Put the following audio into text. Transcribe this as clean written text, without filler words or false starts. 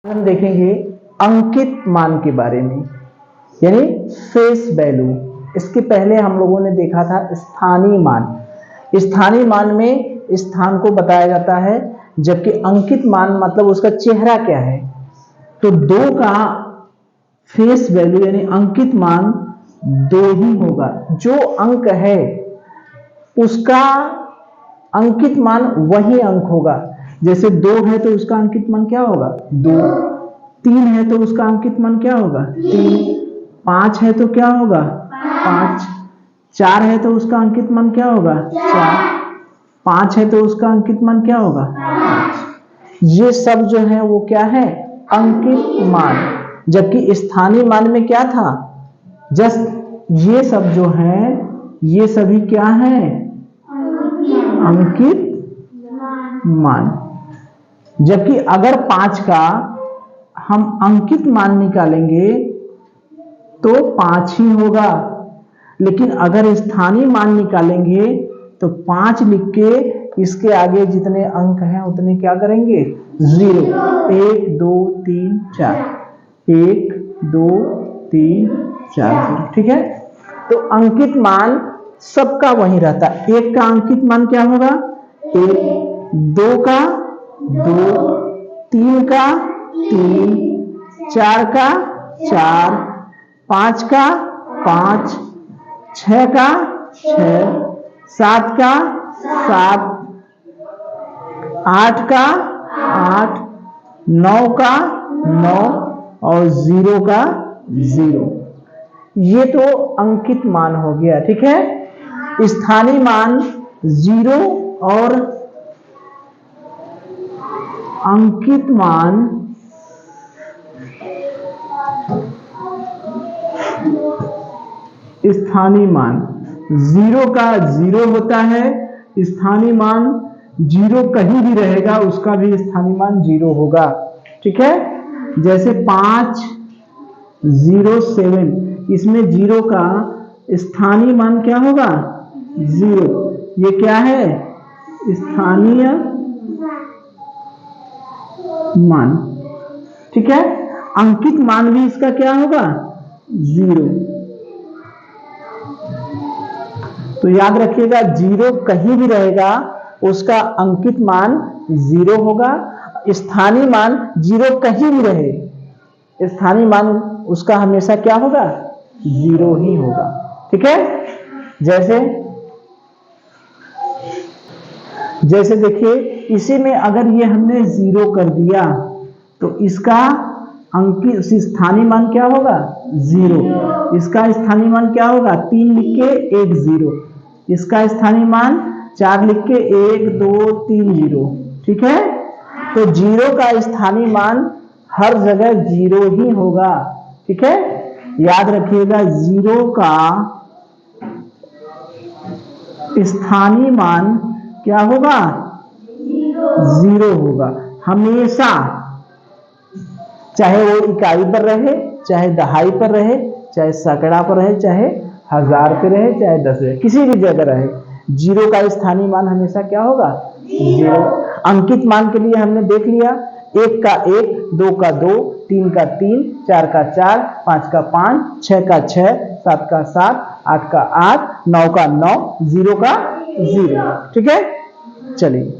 हम देखेंगे अंकित मान के बारे में, यानी फेस वैल्यू। इसके पहले हम लोगों ने देखा था स्थानीय मान। स्थानीय मान में स्थान को बताया जाता है, जबकि अंकित मान मतलब उसका चेहरा क्या है। तो दो का फेस वैल्यू यानी अंकित मान दो ही होगा। जो अंक है उसका अंकित मान वही अंक होगा। जैसे 2 है तो उसका अंकित मान क्या होगा 2, 3 है तो उसका अंकित मान क्या होगा 3, 5 है तो क्या होगा 5, 4 है तो उसका अंकित मान क्या होगा 4, 5 है तो उसका अंकित मान क्या होगा 5। ये सब जो है वो क्या है अंकित मान। जबकि स्थानीय मान में क्या था, जस्ट ये सब जो है ये सभी क्या है अंकित मान। जबकि अगर 5 का हम अंकित मान निकालेंगे तो 5 ही होगा, लेकिन अगर स्थानीय मान निकालेंगे तो 5 लिख के इसके आगे जितने अंक हैं उतने क्या करेंगे 0, 1 2 3 4, 1 2 3 4, ठीक है। तो अंकित मान सबका वही रहता है। 1 का अंकित मान क्या होगा 1, 2 का 2, 3 का 3, 4 का 4, 5 का 5, 6 का 6, 7 का 7, 8 का 8, 9 का 9 और 0 का 0। ये तो अंकित मान हो गया, ठीक है। स्थानीय मान 0 और अंकित मान स्थानीय मान 0 का 0 होता है। स्थानीय मान 0 कहीं भी रहेगा उसका भी स्थानीय मान 0 होगा, ठीक है। जैसे 5 0 7, इसमें 0 का स्थानीय मान क्या होगा 0। ये क्या है स्थानीय मान, ठीक है। अंकित मान भी इसका क्या होगा 0। तो याद रखिएगा 0 कहीं भी रहेगा उसका अंकित मान 0 होगा। स्थानीय मान 0 कहीं भी रहे स्थानीय मान उसका हमेशा क्या होगा 0 ही होगा, ठीक है। जैसे देखिए इसी में अगर ये हमने 0 कर दिया तो इसका अंकित स्थानीय मान क्या होगा 0। इसका स्थानीय मान क्या होगा 3 लिख के 1 0, इसका स्थानीय मान 4 लिख के 1 2 3 0, ठीक है। तो 0 का स्थानीय मान हर जगह 0 ही होगा, ठीक है। याद रखिएगा 0 का स्थानीय मान क्या होगा 0 होगा हमेशा, चाहे वो इकाई पर रहे, चाहे दहाई पर रहे, चाहे सैकड़ा पर रहे, चाहे हजार पे रहे, चाहे 10 रहे, किसी भी जगह रहे 0 का स्थानीय मान हमेशा क्या होगा 0। अंकित मान के लिए हमने देख लिया 1 का 1, 2 का 2, 3 का 3, 4 का 4, 5 का 5, 6 का 6, 7 का 7, 8 का 8, 9 का 9, 0 का 0, ठीक है। चलिए